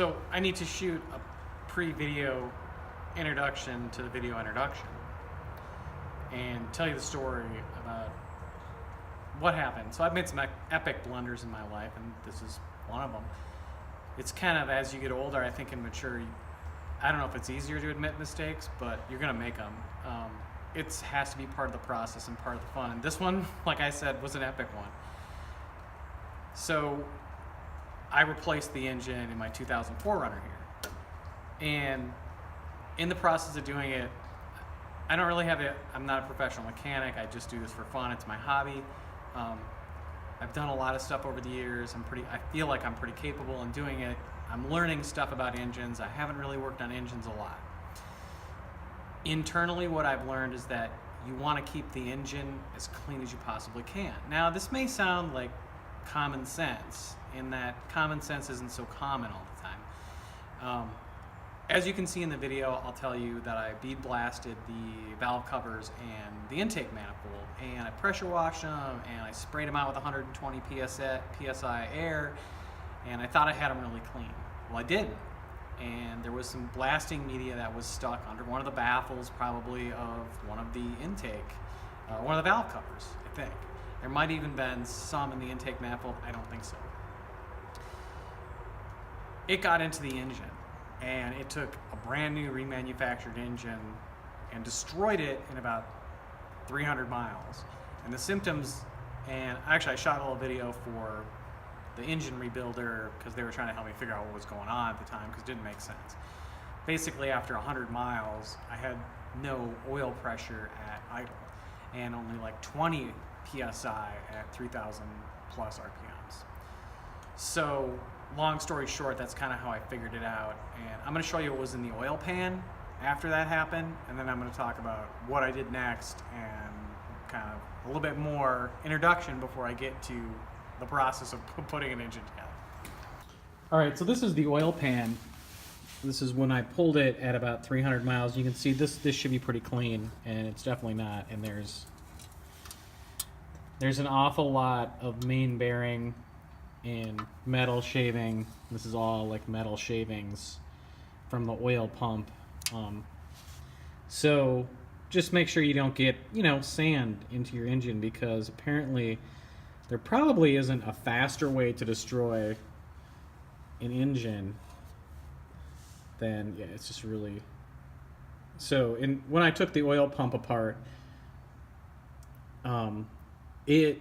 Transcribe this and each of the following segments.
So I need to shoot a pre-video introduction to the video introduction and tell you the story about what happened. So I've made some epic blunders in my life, and this is one of them. It's kind of, as you get older, I think, and mature, I don't know if it's easier to admit mistakes, but you're going to make them. It has to be part of the process and part of the fun. And this one, like I said, was an epic one. So I replaced the engine in my 2004 Runner here. And in the process of doing it, I don't really have I'm not a professional mechanic. I just do this for fun. It's my hobby. I've done a lot of stuff over the years. I feel like I'm pretty capable in doing it. I'm learning stuff about engines. I haven't really worked on engines a lot. Internally, what I've learned is that you want to keep the engine as clean as you possibly can. Now, this may sound like common sense, in that common sense isn't so common all the time. As you can see in the video, I'll tell you that I bead blasted the valve covers and the intake manifold, and I pressure washed them, and I sprayed them out with 120 psi air, and I thought I had them really clean. Well, I didn't. And there was some blasting media that was stuck under one of the baffles, probably of one of the intake, one of the valve covers, I think. There might even been some in the intake manifold. I don't think so. It got into the engine, and it took a brand new remanufactured engine and destroyed it in about 300 miles. And the symptoms, and actually I shot a little video for the engine rebuilder because they were trying to help me figure out what was going on at the time, because it didn't make sense. Basically, after 100 miles, I had no oil pressure at idle and only like 20 psi at 3,000 plus RPMs. So, long story short, that's kind of how I figured it out. And I'm going to show you what was in the oil pan after that happened, and then I'm going to talk about what I did next and kind of a little bit more introduction before I get to the process of putting an engine together. All right, so this is the oil pan. This is when I pulled it at about 300 miles. You can see this should be pretty clean, and it's definitely not. And there's an awful lot of main bearing and metal shaving. This is all like metal shavings from the oil pump. So just make sure you don't get, sand into your engine, because apparently there probably isn't a faster way to destroy an engine than, it's just really... So when I took the oil pump apart, it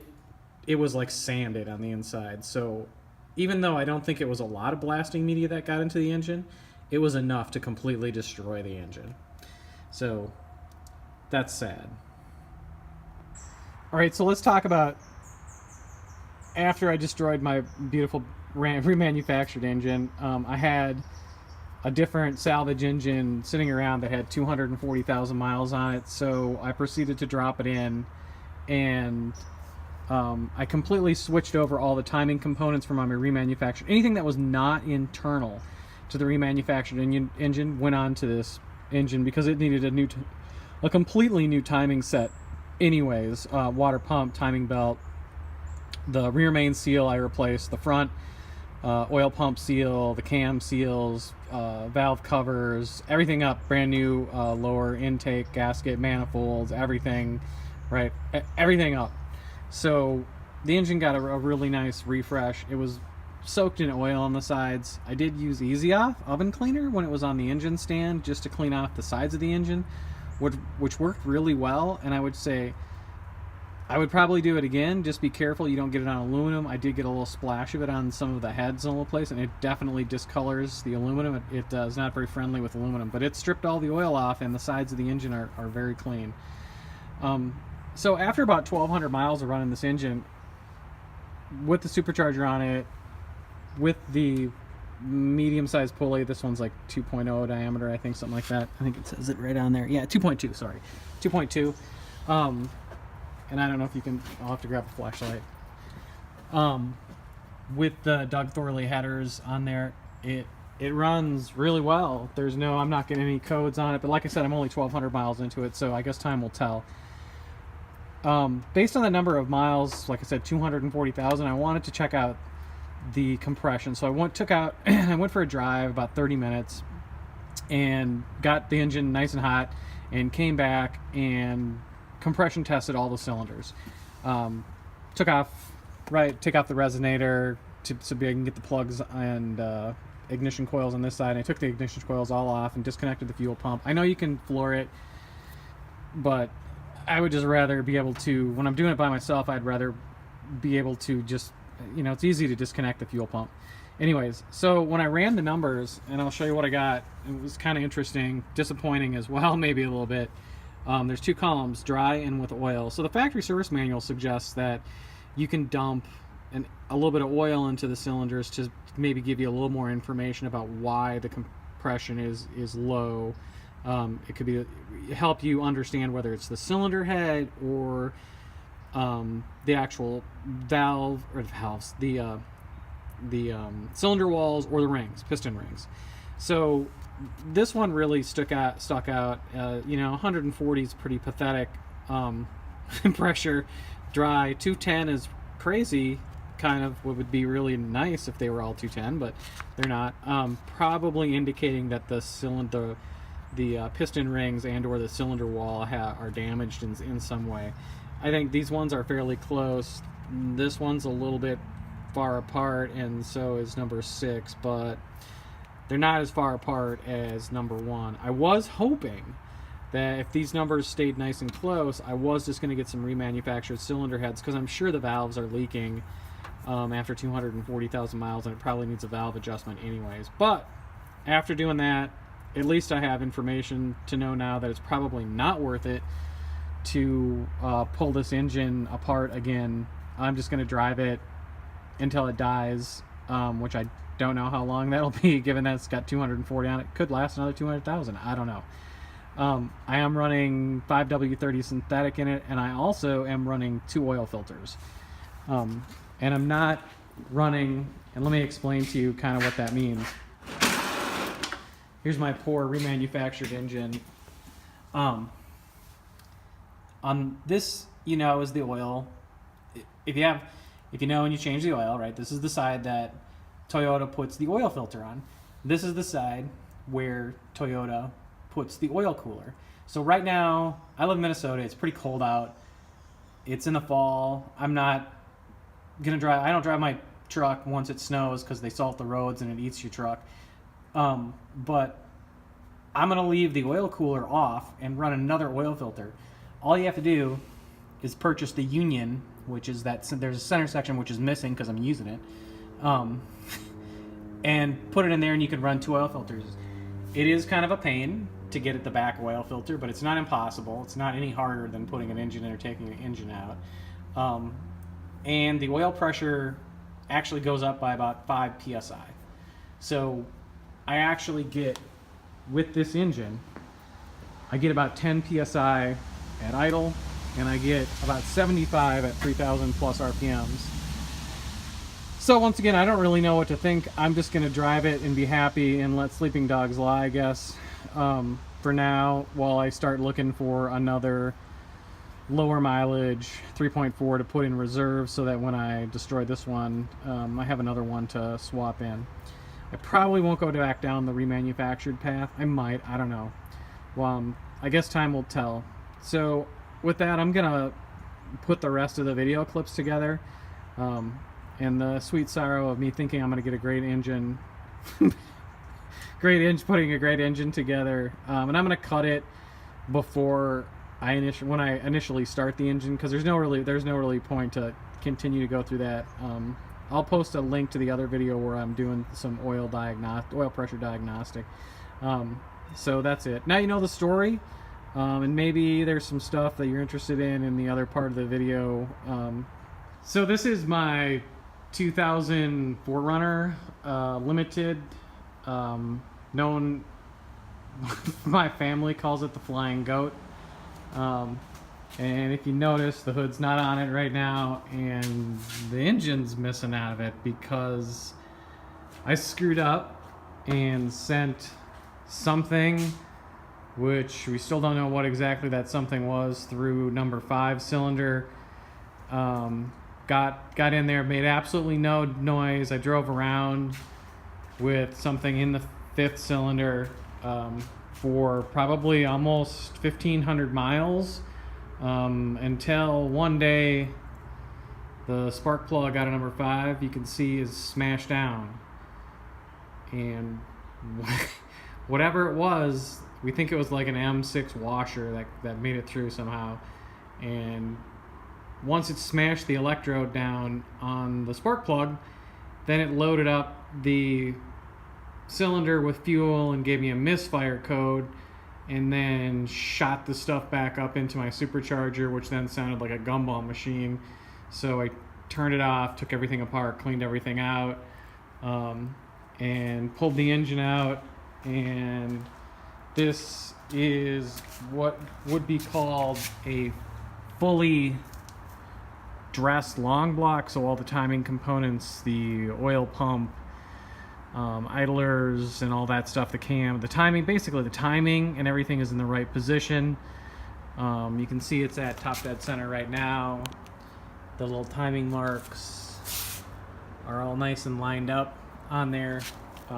was like sanded on the inside. So even though I don't think it was a lot of blasting media that got into the engine, it was enough to completely destroy the engine. So that's sad. All right, so let's talk about after I destroyed my beautiful remanufactured engine. I had a different salvage engine sitting around that had 240,000 miles on it, so I proceeded to drop it in, and I completely switched over all the timing components from my remanufactured. Anything that was not internal to the remanufactured engine went on to this engine, because it needed a completely new timing set anyways. Water pump, timing belt, the rear main seal I replaced, the front oil pump seal, the cam seals, valve covers, everything up, brand new lower intake, gasket, manifolds, everything, right? Everything up. So the engine got a really nice refresh. It was soaked in oil on the sides. I did use Easy Off oven cleaner when it was on the engine stand, just to clean off the sides of the engine, which worked really well. And I would say I would probably do it again. Just be careful you don't get it on aluminum. I did get a little splash of it on some of the heads in a little place, and it definitely discolors the aluminum. It is not very friendly with aluminum, but it stripped all the oil off, and the sides of the engine are very clean. So after about 1,200 miles of running this engine, with the supercharger on it, with the medium-sized pulley, this one's like 2.0 diameter, I think, something like that. I think it says it right on there. Yeah, 2.2, sorry. 2.2. And I don't know if you can, I'll have to grab a flashlight. With the Doug Thorley headers on there, it runs really well. I'm not getting any codes on it, but like I said, I'm only 1,200 miles into it, so I guess time will tell. Based on the number of miles, like I said, 240,000, I wanted to check out the compression. So I I went for a drive about 30 minutes and got the engine nice and hot, and came back and compression tested all the cylinders. Take off the resonator so I can get the plugs and ignition coils on this side. And I took the ignition coils all off and disconnected the fuel pump. I know you can floor it, but I would just rather be able to, when I'm doing it by myself, I'd rather be able to just, it's easy to disconnect the fuel pump. Anyways, so when I ran the numbers, and I'll show you what I got, it was kind of interesting, disappointing as well, maybe a little bit. There's 2 columns, dry and with oil. So the factory service manual suggests that you can dump a little bit of oil into the cylinders to maybe give you a little more information about why the compression is low. It could help you understand whether it's the cylinder head or the actual valve, or the valves, the cylinder walls, or the rings, piston rings. So this one really stuck out. 140 is pretty pathetic pressure. Dry 210 is crazy. Kind of would be really nice if they were all 210, but they're not. Probably indicating that the cylinder, the piston rings and or the cylinder wall are damaged in some way. I think these ones are fairly close. This one's a little bit far apart, and so is number 6, but they're not as far apart as number 1. I was hoping that if these numbers stayed nice and close, I was just going to get some remanufactured cylinder heads, because I'm sure the valves are leaking after 240,000 miles, and it probably needs a valve adjustment anyways. But after doing that, at least I have information to know now that it's probably not worth it to pull this engine apart again. I'm just going to drive it until it dies, which I don't know how long that'll be, given that it's got 240 on it. Could last another 200,000. I don't know. I am running 5W30 synthetic in it, and I also am running 2 oil filters. And I'm not running, and let me explain to you kind of what that means. Here's my poor remanufactured engine. On this, is the oil. If you know and you change the oil, right, this is the side that Toyota puts the oil filter on. This is the side where Toyota puts the oil cooler. So right now, I live in Minnesota. It's pretty cold out. It's in the fall. I'm not gonna drive. I don't drive my truck once it snows because they salt the roads and it eats your truck. But I'm gonna leave the oil cooler off and run another oil filter. All you have to do is purchase the Union, which is there's a center section which is missing because I'm using it, and put it in there, and you can run 2 oil filters. It is kind of a pain to get at the back oil filter, but it's not impossible. It's not any harder than putting an engine in or taking an engine out. And the oil pressure actually goes up by about 5 psi. So I actually get, with this engine, I get about 10 psi at idle, and I get about 75 at 3,000 plus RPMs. So once again, I don't really know what to think. I'm just going to drive it and be happy and let sleeping dogs lie, I guess, for now, while I start looking for another lower mileage 3.4 to put in reserve, so that when I destroy this one, I have another one to swap in. I probably won't go back down the remanufactured path. I might, I don't know. Well, I guess time will tell. So with that, I'm gonna put the rest of the video clips together, and the sweet sorrow of me thinking I'm gonna get a great engine putting a great engine together, and I'm gonna cut it before when I initially start the engine, because there's no really point to continue to go through that. I'll post a link to the other video where I'm doing some oil pressure diagnostic. So that's it. Now you know the story, and maybe there's some stuff that you're interested in the other part of the video. So this is my 2000 4Runner Limited, known my family calls it the Flying Goat. And if you notice, the hood's not on it right now, and the engine's missing out of it because I screwed up and sent something, which we still don't know what exactly that something was, through number 5 cylinder, got in there, made absolutely no noise. I drove around with something in the 5th cylinder for probably almost 1,500 miles until one day the spark plug out of number 5, you can see, is smashed down. And whatever it was, we think it was like an M6 washer that made it through somehow. And once it smashed the electrode down on the spark plug, then it loaded up the cylinder with fuel and gave me a misfire code, and then shot the stuff back up into my supercharger, which then sounded like a gumball machine. So I turned it off, took everything apart, cleaned everything out, and pulled the engine out. And this is what would be called a fully dressed long block. So all the timing components, the oil pump, idlers and all that stuff, the cam, the timing, basically the timing and everything is in the right position. You can see it's at top dead center right now. The little timing marks are all nice and lined up on there.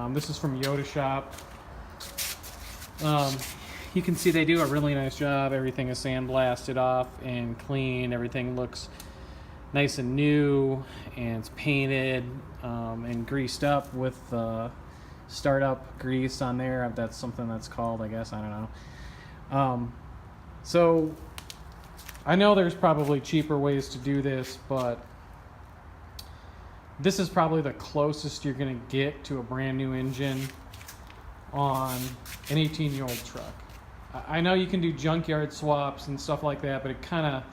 This is from Yoda Shop. You can see they do a really nice job. Everything is sandblasted off and clean. Everything looks nice and new, and it's painted and greased up with startup grease on there. That's something that's called, I guess, I don't know. So I know there's probably cheaper ways to do this, but this is probably the closest you're going to get to a brand new engine on an 18-year-old truck. I know you can do junkyard swaps and stuff like that, but it kind of,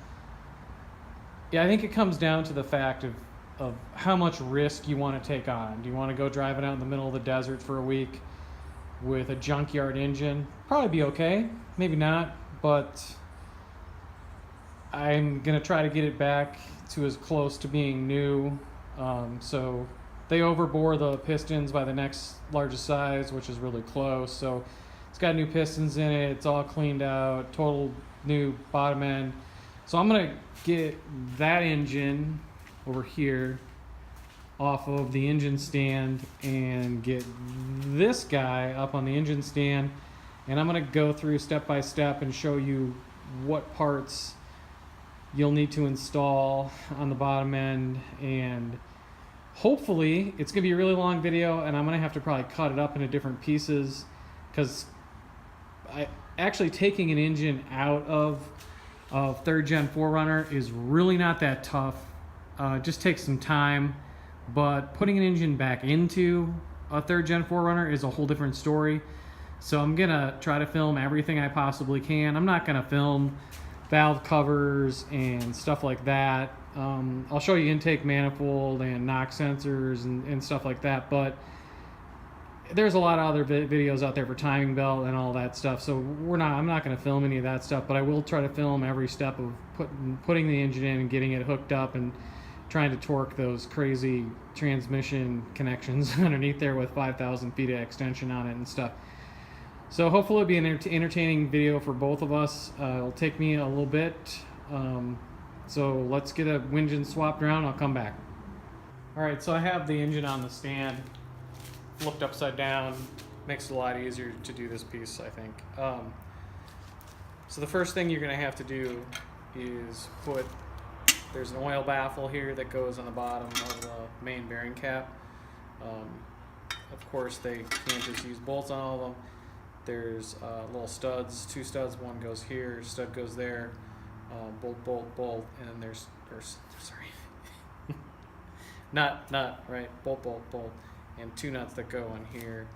I think it comes down to the fact of how much risk you want to take on. Do you want to go driving out in the middle of the desert for a week with a junkyard engine? Probably be okay, maybe not, but I'm going to try to get it back to as close to being new. So they overbore the pistons by the next largest size, which is really close. So it's got new pistons in it. It's all cleaned out, total new bottom end. So I'm going to get that engine over here off of the engine stand and get this guy up on the engine stand. And I'm going to go through step by step and show you what parts you'll need to install on the bottom end. And hopefully it's going to be a really long video, and I'm going to have to probably cut it up into different pieces, because actually taking an engine out of 3rd gen 4Runner is really not that tough. It just takes some time, but putting an engine back into a 3rd gen 4Runner is a whole different story. So I'm going to try to film everything I possibly can. I'm not going to film valve covers and stuff like that. I'll show you intake manifold and knock sensors and stuff like that, but there's a lot of other videos out there for timing belt and all that stuff, so I'm not going to film any of that stuff, but I will try to film every step of putting the engine in and getting it hooked up and trying to torque those crazy transmission connections underneath there with 5,000 feet of extension on it and stuff. So hopefully it'll be an entertaining video for both of us. It'll take me a little bit. So let's get a engine swapped around. I'll come back. All right, so I have the engine on the stand, flipped upside down. Makes it a lot easier to do this piece, I think. So the first thing you're going to have to do is there's an oil baffle here that goes on the bottom of the main bearing cap. Of course, they can't just use bolts on all of them. There's little studs, 2 studs, one goes here, stud goes there, bolt, bolt, bolt, and then there's nut, right, bolt, bolt, bolt, and 2 nuts that go on here.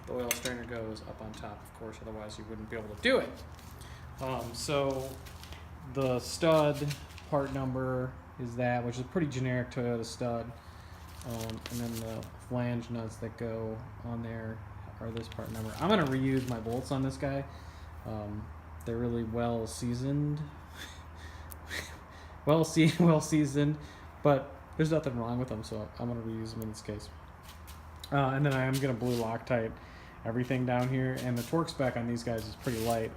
The oil strainer goes up on top, of course, otherwise you wouldn't be able to do it. So the stud part number is that, which is a pretty generic Toyota stud, and then the flange nuts that go on there are this part number. I'm going to reuse my bolts on this guy. They're really well seasoned, well seasoned, but there's nothing wrong with them, so I'm going to reuse them in this case. And then I am going to blue Loctite everything down here, and the torque spec on these guys is pretty light.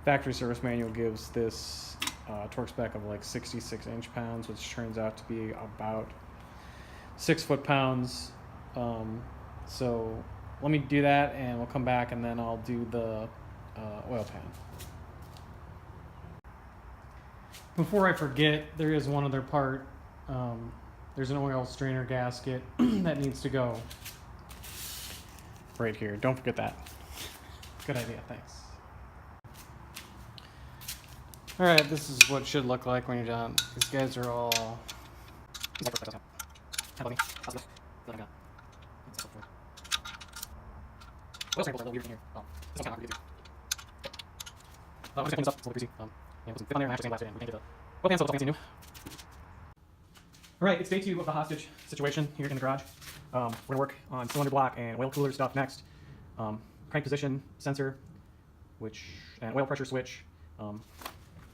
Factory service manual gives this torque spec of like 66 inch-pounds, which turns out to be about 6 foot-pounds. So let me do that, and we'll come back, and then I'll do the oil pan. Before I forget, there is one other part. There's an oil strainer gasket that needs to go right here. Don't forget that. Good idea, thanks. All right, this is what it should look like when you're done. These guys are all... Oil samples are a little weird in here. This one kind of weird. I'm just gonna clean this up. It's a little greasy. And put some dip on there and actually sandblast it in. We can get the oil pan so it looks all fancy and new. Alright, it's day 2 of the hostage situation here in the garage. We're going to work on cylinder block and oil cooler stuff next. Crank position sensor, and oil pressure switch.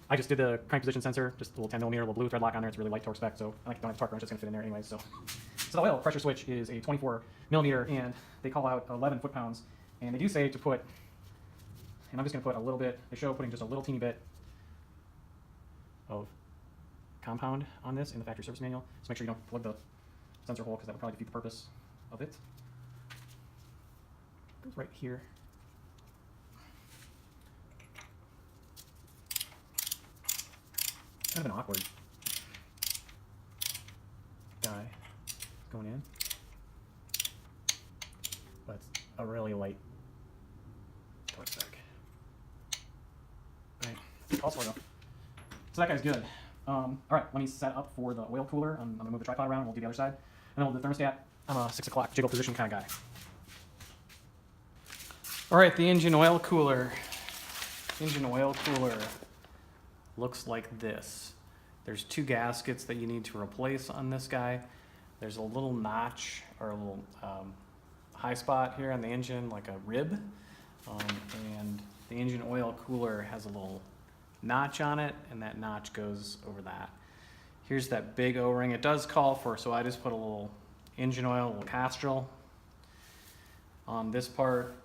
I just did the crank position sensor, just a little 10mm, little blue thread lock on there. It's really light torque spec, so I don't have torque wrench, it's just going to fit in there anyway. So the oil pressure switch is a 24mm, and they call out 11 foot-pounds. And they do say to put, and I'm just going to put a little bit, they show putting just a little teeny bit of compound on this in the factory service manual. So make sure you don't plug the sensor hole, because that would probably defeat the purpose of it. It goes right here. Kind of an awkward guy going in, but it's a really light torque spec. Right, all sort of. So that guy's good. All right, let me set up for the oil cooler. I'm gonna move the tripod around, and we'll do the other side. And then we'll do the thermostat. I'm a 6 o'clock jiggle position kind of guy. All right, the engine oil cooler. Engine oil cooler looks like this. There's 2 gaskets that you need to replace on this guy. There's a little notch, or a little high spot here on the engine, like a rib. And the engine oil cooler has a little notch on it, and that notch goes over that. Here's that big O-ring. It does call for, so I just put a little engine oil, a little Castrol on this part.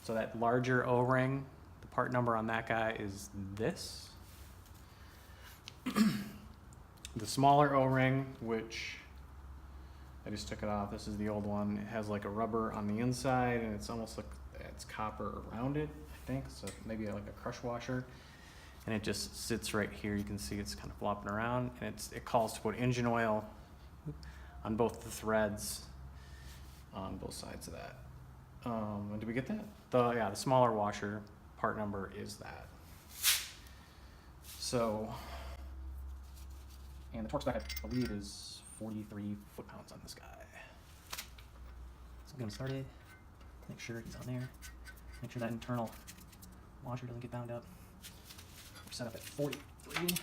So that larger O-ring, the part number on that guy is this. The smaller O-ring, which I just took it off, this is the old one. It has like a rubber on the inside, and it's almost like it's copper around it, I think, so maybe like a crush washer. And it just sits right here. You can see it's kind of flopping around, and it calls to put engine oil on both the threads on both sides of that. When did we get that? The smaller washer part number is that. So, and the torque spec I believe is 43 foot-pounds on this guy. So I'm gonna start it. Make sure he's on there. Make sure that internal washer doesn't get bound up. We're set up at 43.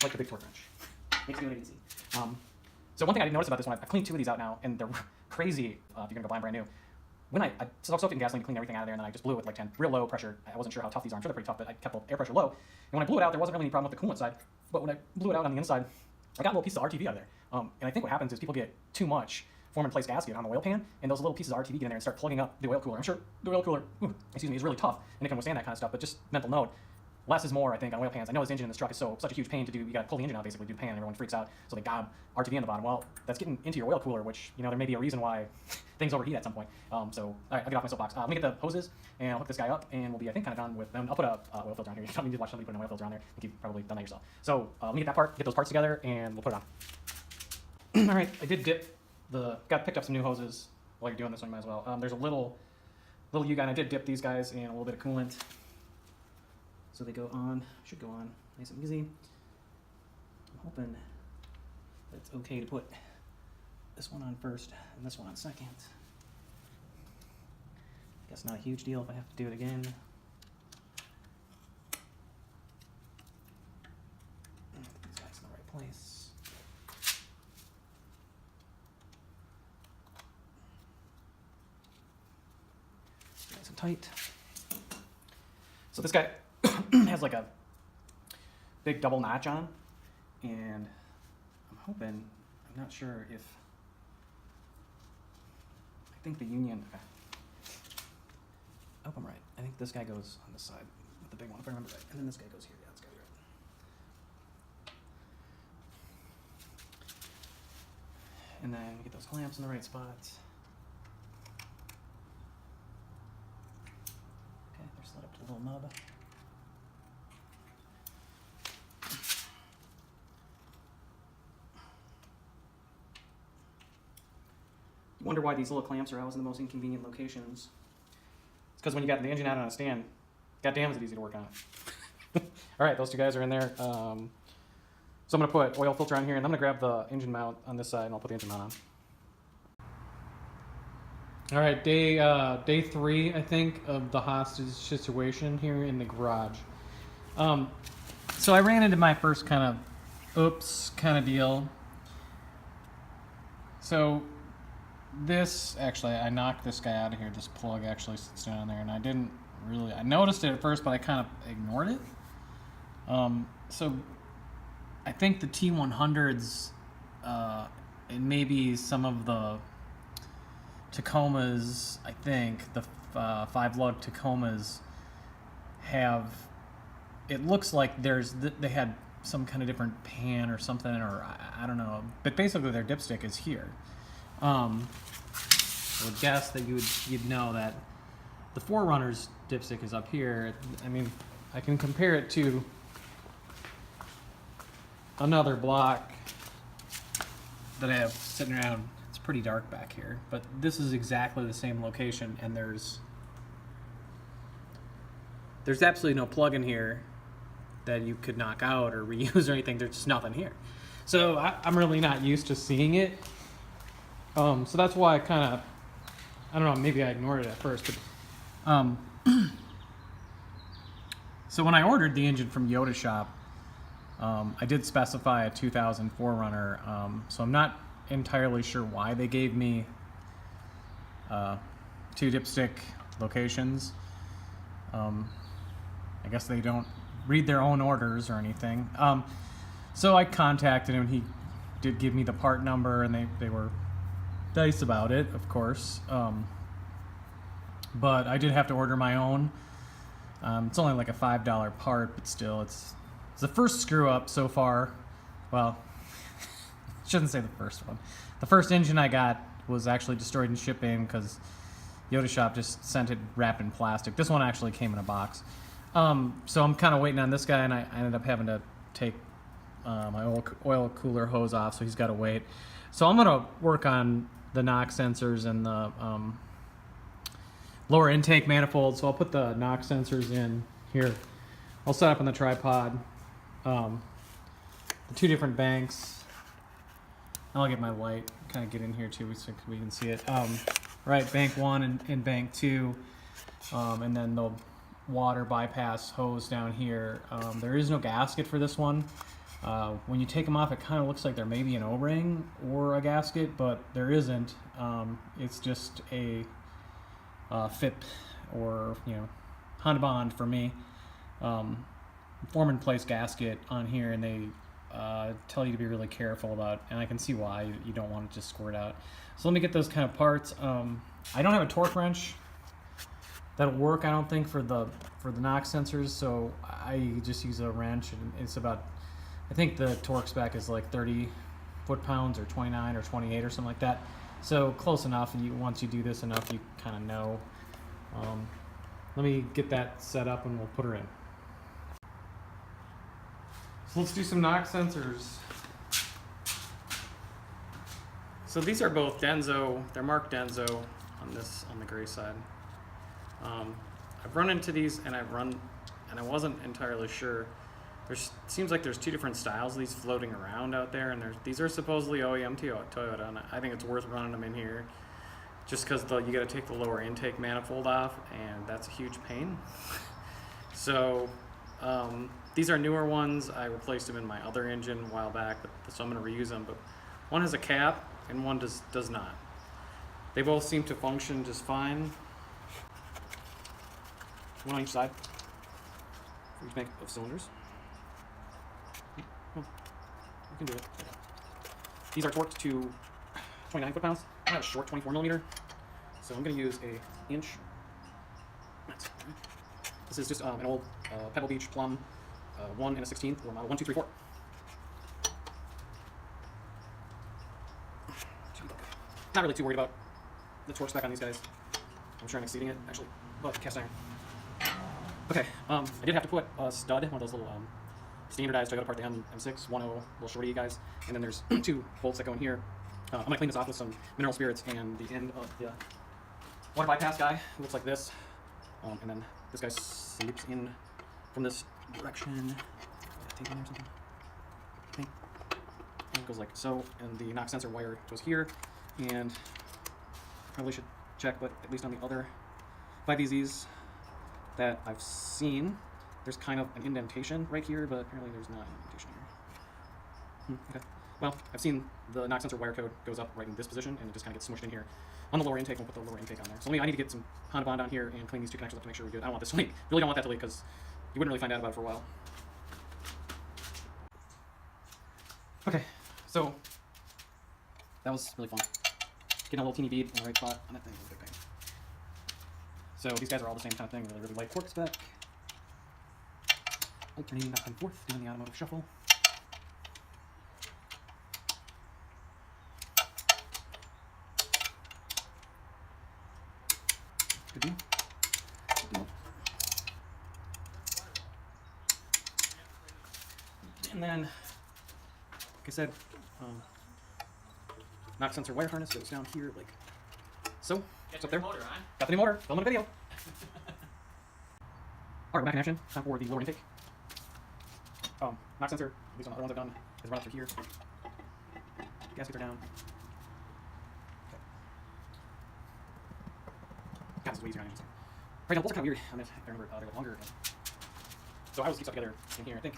Like the big torque wrench. Makes it really easy. So one thing I didn't notice about this one, I've cleaned 2 of these out now, and they're crazy if you're gonna go buy them brand new. When I soaked it in gasoline to clean everything out of there, and then I just blew it with like 10, real low pressure. I wasn't sure how tough these are. I'm sure they're pretty tough, but I kept the air pressure low. And when I blew it out, there wasn't really any problem with the coolant side. But when I blew it out on the inside, I got little pieces of RTV out of there. And I think what happens is people get too much form-in-place gasket on the oil pan, and those little pieces of RTV get in there and start plugging up the oil cooler. I'm sure the oil cooler, is really tough, and it can withstand that kind of stuff, but just mental note, less is more, I think, on oil pans. I know this engine in this truck is such a huge pain to do. You got to pull the engine out, basically, do the pan, and everyone freaks out, so they gob RTV on the bottom. Well, that's getting into your oil cooler, which, there may be a reason why things overheat at some point. So, all right, I'll get off my soapbox. Let me get the hoses, and I'll hook this guy up, and we'll be, I think, kind of done with them. I'll put a oil filter on here. You don't need to watch somebody put an oil filter on there. I think you've probably done that yourself. So, let me get that part, get those parts together, and we'll put it on. All right, I did picked up some new hoses while you're doing this one, you might as well. There's a little U-guy, and I did dip these guys in a little bit of coolant. So they should go on nice and easy. I'm hoping that it's okay to put this one on first and this one on second. Guess not a huge deal if I have to do it again. Put these guys in the right place. Nice and tight. So this guy has like a big double notch on, and I'm not sure if, I think the union, I hope I'm right. I think this guy goes on this side with the big one, if I remember right. And then this guy goes here. Yeah, this guy's right. And then we get those clamps in the right spots. Okay, they're slid up to the little nub. You wonder why these little clamps are always in the most inconvenient locations. It's because when you got the engine out on a stand, goddamn is it easy to work on it. All right, those two guys are in there. So I'm going to put oil filter on here, and I'm going to grab the engine mount on this side, and I'll put the engine mount on. All right, day 3, I think, of the hostage situation here in the garage. So I ran into my first kind of oops kind of deal. So this, actually, I knocked this guy out of here. This plug actually sits down there, and I didn't really, I noticed it at first, but I kind of ignored it. So I think the T100s, and maybe some of the Tacomas, I think, the 5-lug Tacomas have, it looks like they had some kind of different pan or something, or I don't know, but basically their dipstick is here. I would guess that you'd know that the 4Runner's dipstick is up here. I mean, I can compare it to another block that I have sitting around. It's pretty dark back here, but this is exactly the same location, and there's absolutely no plug in here that you could knock out or reuse or anything. There's just nothing here. So I'm really not used to seeing it. So that's why I kind of, I don't know, maybe I ignored it at first, but so when I ordered the engine from Yoda Shop, I did specify a 2000 4Runner, so I'm not entirely sure why they gave me 2 dipstick locations. I guess they don't read their own orders or anything. So I contacted him. He did give me the part number, and they were nice about it, of course. But I did have to order my own. It's only like a $5 part, but still, it's the first screw up so far. Well, shouldn't say the first one. The first engine I got was actually destroyed in shipping because Yoda Shop just sent it wrapped in plastic. This one actually came in a box. So I'm kind of waiting on this guy, and I ended up having to take my oil cooler hose off, so he's got to wait. So I'm going to work on the knock sensors and the lower intake manifold. So I'll put the knock sensors in here. I'll set up on the tripod the 2 different banks. I'll get my light, kind of get in here too so we can see it. Right, bank 1 and bank 2, and then the water bypass hose down here. There is no gasket for this one. When you take them off, it kind of looks like there may be an O-ring or a gasket, but there isn't. It's just a FIP or, Honda Bond for me. Form in place gasket on here, and they tell you to be really careful about, and I can see why you don't want it to just squirt out. So let me get those kind of parts. I don't have a torque wrench that'll work, I don't think, for the knock sensors, so I just use a wrench, and it's about, I think the torque spec is like 30 foot-pounds or 29 or 28 or something like that. So close enough, and once you do this enough, you kind of know. Let me get that set up, and we'll put her in. So let's do some knock sensors. So these are both Denso. They're marked Denso on the gray side. I've run into these, and I wasn't entirely sure. Seems like there's 2 different styles of these floating around out there, and these are supposedly OEM Toyota, and I think it's worth running them in here, just because you got to take the lower intake manifold off, and that's a huge pain. So these are newer ones. I replaced them in my other engine a while back, so I'm going to reuse them. But one has a cap, and one does not. They both seem to function just fine. One on each side. Each bank of cylinders. You can do it. These are torqued to 29 foot-pounds. I have a short 24 millimeter, so I'm going to use a inch. This is just an old Pebble Beach Plum 1 and a 16th, or model 1, 2, 3, 4. Not really too worried about the torque spec on these guys. I'm sure I'm exceeding it, actually, but cast iron. Okay, I did have to put a stud, one of those little standardized Toyota Part 1 M6 1.0 little shorty guys, and then there's 2 bolts that go in here. I'm going to clean this off with some mineral spirits, and the end of the water bypass guy looks like this. And then this guy slips in from this direction. Tape in there or something. I think. And it goes like so, and the knock sensor wire goes here, and probably should check, but at least on the other 5VZs that I've seen, there's kind of an indentation right here, but apparently there's not an indentation here. Okay. Well, I've seen the knock sensor wire code goes up right in this position, and it just kind of gets smushed in here. On the lower intake, we'll put the lower intake on there. So I need to get some Honda Bond on here and clean these 2 connections up to make sure we're good. I don't want this to leak. Really don't want that to leak because you wouldn't really find out about it for a while. Okay, so that was really fun. Getting a little teeny bead in the right spot on that thing was a big pain. So these guys are all the same kind of thing, really, really light torque spec. Alternating back and forth, doing the automotive shuffle. Good deal. Good deal. And then, like I said, knock sensor wire harness goes down here, like so. It's up there. Motor, huh? Got the new motor. Filming a video. Alright, we're back in action. Time for the lower intake. Knock sensor, at least on the other ones I've done, is run up through here. Gaskets are down. Okay. God, this is way easier on engines. Right now, bolts are kind of weird. I remember they're longer. So I always keep stuff together in here. I think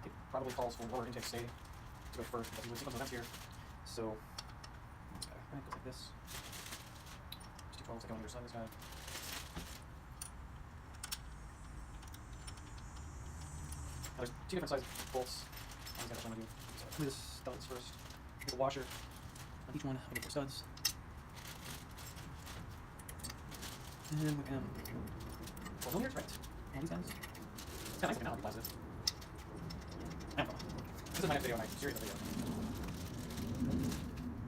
it probably calls for lower intake stay to go first, but we would sequence events here. So, right, goes like this. Just 2 bolts that go on either side of this guy. Now there's 2 different size bolts. I'm going to do. So I'll this studs first. Get the washer on each one. I'll get 4 studs. And we can 4 millimeters, right? And these guys. It's kind of nice looking now, I'll be positive. And this is my next video, my series of videos.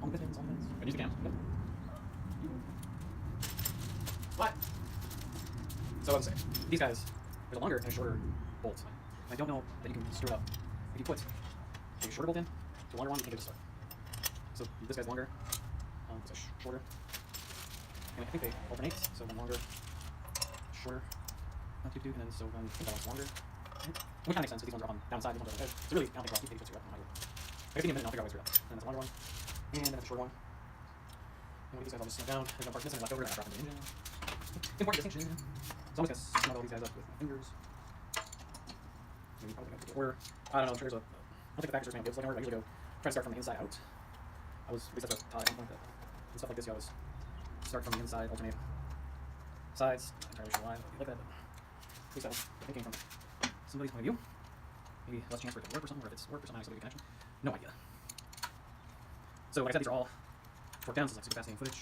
On the pins, on the pins. Use the cam. Yep. What? So I was saying, these guys, there's a longer and a shorter bolt. I don't know that you can stir it up. If you put a shorter bolt in, the longer one, you can get a start. So this guy's longer, it's a shorter. And I think they alternate, so one longer, shorter, not too, and then so I think that one's longer. Which kind of makes sense, so these ones are on downside, these ones are on the edge. It's really, I don't think I'll keep it up in my head. I guess in a minute, I'll figure out ways to up. And then that's a longer one, and then that's a shorter one. And with these guys, I'll just snip down. There's no part missing left over, and I drop into the engine. Important distinction. So I'm just going to snug all these guys up with my fingers. Maybe probably or I don't know, triggers a I don't think the factory's going to give, so I usually go try to start from the inside out. At least that's what I was taught at one point, that and stuff like this you always start from the inside, alternate sides. I'm not entirely sure why it would be like that, but at least that was thinking from somebody's point of view. Maybe less chance for it to work or something, or if it's work or something, so connection. No idea. So like I said, these are all torqued down, so it's like super fascinating footage.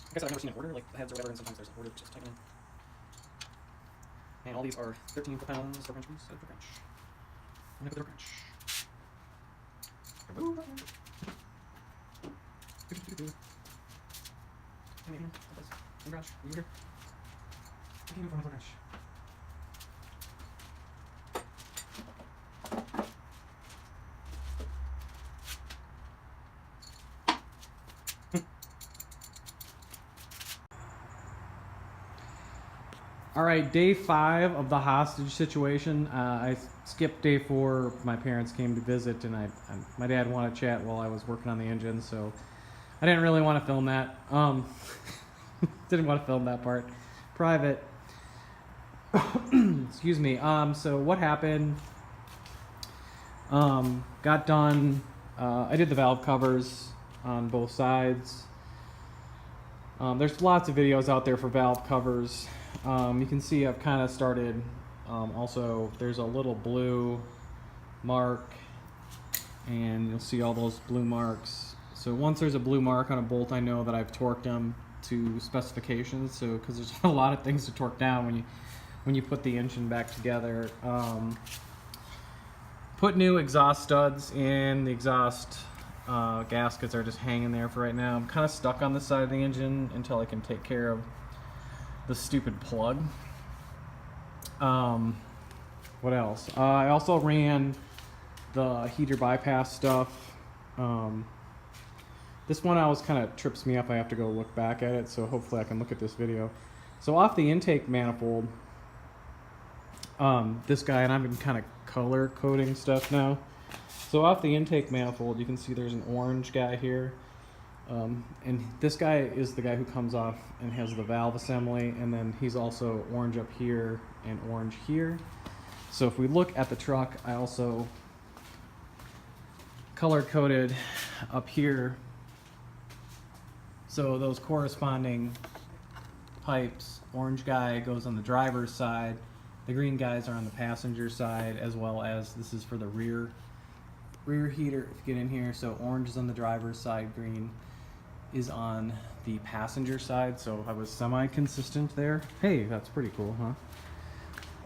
I guess I've never seen an order, like the heads or whatever, and sometimes there's an order just typing in. And all these are 13 foot-pounds, torque wrench, torque wrench. I'm gonna put the torque wrench. Remove. Come in here, in garage, are you here? What can you do for my torque wrench? All right, day 5 of the hostage situation. I skipped day 4. My parents came to visit, and my dad wanted to chat while I was working on the engine, so I didn't really want to film that. Didn't want to film that part. Private. Excuse me. So what happened? Got done. I did the valve covers on both sides. There's lots of videos out there for valve covers. You can see I've kind of started Also, there's a little blue mark, and you'll see all those blue marks. So once there's a blue mark on a bolt, I know that I've torqued them to specifications. So because there's a lot of things to torque down when you put the engine back together. Put new exhaust studs in. The exhaust gaskets are just hanging there for right now. I'm kind of stuck on this side of the engine until I can take care of the stupid plug. What else? I also ran the heater bypass stuff. This one always kind of trips me up. I have to go look back at it, so hopefully I can look at this video. So off the intake manifold, this guy, and I've been kind of color coding stuff now. So off the intake manifold, you can see there's an orange guy here. And this guy is the guy who comes off and has the valve assembly, and then he's also orange up here and orange here. So if we look at the truck, I also color coded up here. So those corresponding pipes, orange guy goes on the driver's side, the green guys are on the passenger side, as well as this is for the rear heater. If you get in here, so orange is on the driver's side, green is on the passenger side. So I was semi-consistent there. Hey, that's pretty cool,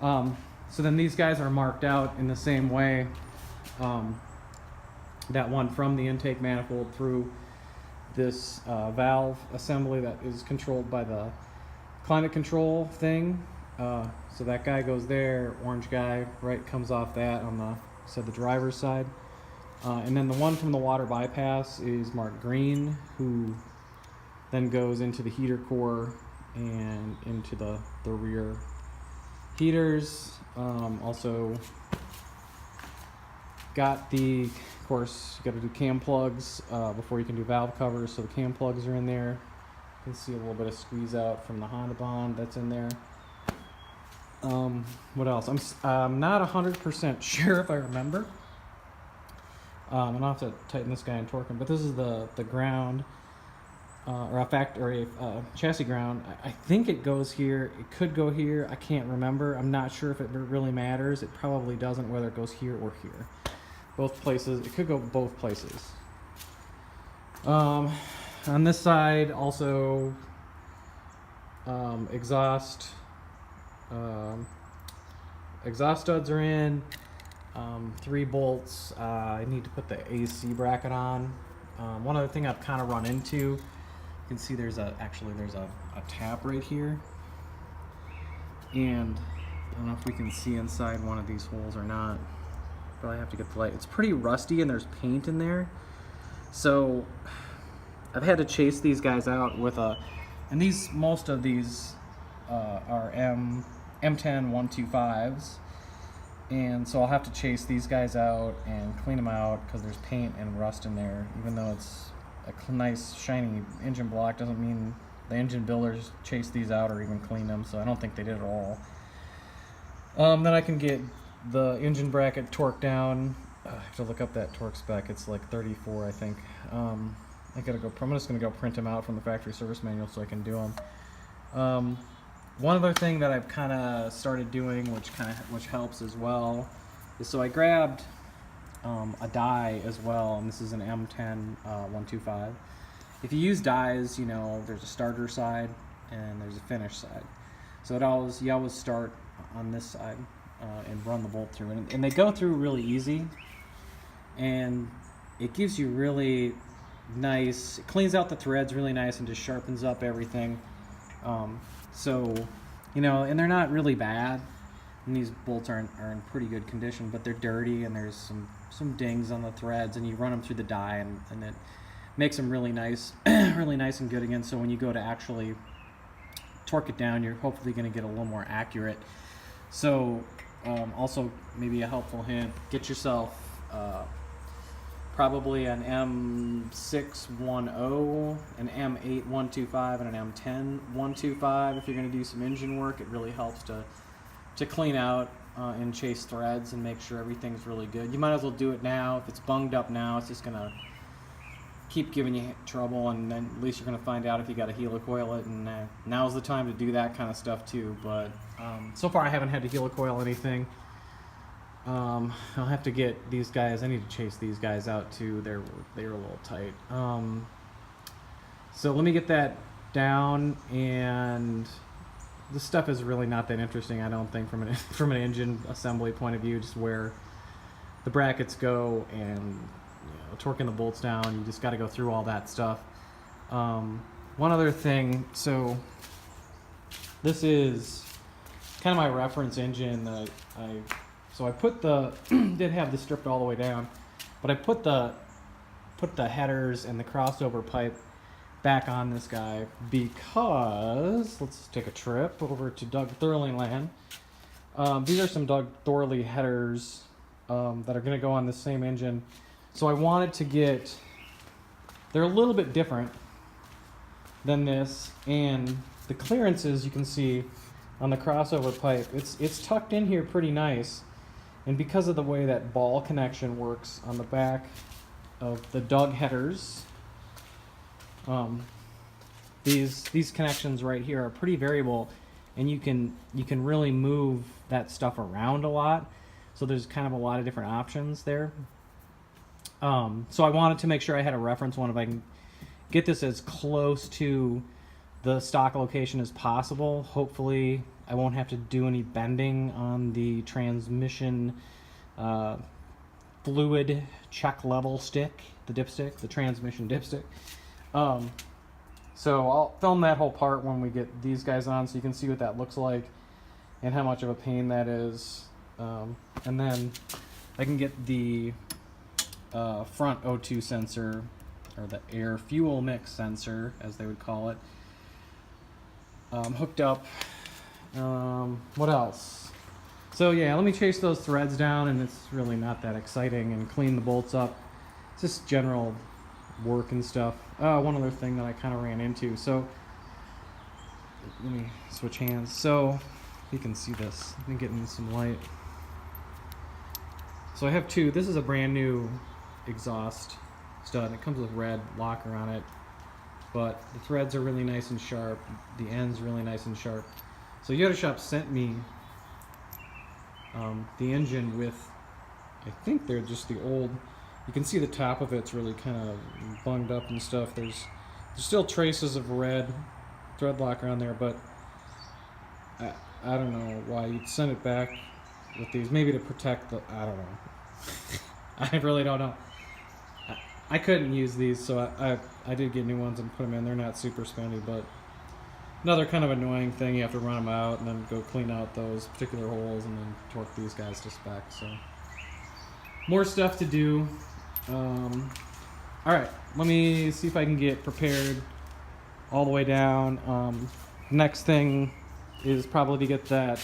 huh? So then these guys are marked out in the same way. That one from the intake manifold through this valve assembly that is controlled by the climate control thing. So that guy goes there, orange guy, right, comes off that on the driver's side. And then the one from the water bypass is marked green, who then goes into the heater core and into the rear heaters. Also got the, of course, you got to do cam plugs before you can do valve covers, so the cam plugs are in there. You can see a little bit of squeeze out from the Honda bond that's in there. What else? I'm not 100% sure if I remember. And I'll have to tighten this guy and torque him, but this is the ground, or a chassis ground. I think it goes here. It could go here. I can't remember. I'm not sure if it really matters. It probably doesn't, whether it goes here or here. Both places. It could go both places. On this side, also exhaust studs are in. 3 bolts. I need to put the AC bracket on. One other thing I've kind of run into, you can see there's a tap right here, and I don't know if we can see inside one of these holes or not. Probably have to get the light. It's pretty rusty and there's paint in there, so I've had to chase these guys out with and most of these are M10 125s. And so I'll have to chase these guys out and clean them out because there's paint and rust in there. Even though it's a nice shiny engine block, doesn't mean the engine builders chased these out or even cleaned them, so I don't think they did at all. Then I can get the engine bracket torqued down. I have to look up that torque spec. It's like 34, I think. I'm just gonna go print them out from the factory service manual so I can do them. One other thing that I've kind of started doing, which helps as well, is so I grabbed a die as well, and this is an M10 125. If you use dies, you know there's a starter side and there's a finish side. So you always start on this side and run the bolt through, and they go through really easy, and it gives you really nice. It cleans out the threads really nice and just sharpens up everything. So, you know, and they're not really bad, and these bolts are in pretty good condition, but they're dirty and there's some dings on the threads, and you run them through the die, and it makes them really nice really nice and good again. So when you go to actually torque it down, you're hopefully going to get a little more accurate. So also maybe a helpful hint, get yourself probably an M610, an M8 125, and an M10 125. If you're going to do some engine work, it really helps to clean out and chase threads and make sure everything's really good. You might as well do it now. If it's bunged up now, it's just going to keep giving you trouble, and then at least you're going to find out if you got to helicoil it, and now's the time to do that kind of stuff too. But so far I haven't had to helicoil anything. I'll have to get these guys, I need to chase these guys out too. They're a little tight. So let me get that down, and this stuff is really not that interesting, I don't think, from an engine assembly point of view, just where the brackets go and torquing the bolts down. You just got to go through all that stuff. One other thing, so this is kind of my reference engine that so I put the did have this stripped all the way down, but I put the headers and the crossover pipe back on this guy because, let's take a trip over to Doug Thorley land. These are some Doug Thorley headers that are going to go on the same engine. So I wanted to get, they're a little bit different than this, and the clearances you can see on the crossover pipe, it's tucked in here pretty nice, and because of the way that ball connection works on the back of the Doug headers, these connections right here are pretty variable, and you can really move that stuff around a lot. So there's kind of a lot of different options there. So I wanted to make sure I had a reference one if I can get this as close to the stock location as possible. Hopefully I won't have to do any bending on the transmission fluid check level stick, the dipstick, the transmission dipstick. So I'll film that whole part when we get these guys on, so you can see what that looks like and how much of a pain that is. And then I can get the front O2 sensor, or the air fuel mix sensor as they would call it, hooked up. What else? So yeah, let me chase those threads down, and it's really not that exciting, and clean the bolts up. It's just general work and stuff. One other thing that I kind of ran into, so let me switch hands so you can see this. Let me get in some light. So I have two. This is a brand new exhaust stud. It comes with red locker on it, but the threads are really nice and sharp. The end's really nice and sharp. So Yoda Shop sent me the engine with, I think they're just the old, you can see the top of it's really kind of bunged up and stuff. There's still traces of red thread locker on there, but I don't know why you'd send it back with these. Maybe to protect the, I don't know. I really don't know. I couldn't use these, so I did get new ones and put them in. They're not super spendy, but another kind of annoying thing. You have to run them out and then go clean out those particular holes and then torque these guys to spec. So more stuff to do. All right, let me see if I can get prepared all the way down. Next thing is probably to get to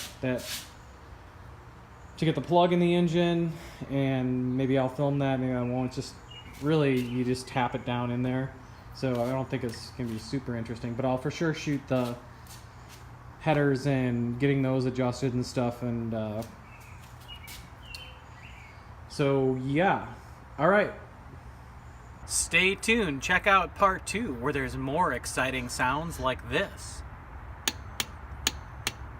get the plug in the engine, and maybe I'll film that, maybe I won't. Just really, you just tap it down in there. So I don't think it's gonna be super interesting, but I'll for sure shoot the headers and getting those adjusted and stuff. And so yeah, all right. Stay tuned. Check out part 2, where there's more exciting sounds like this.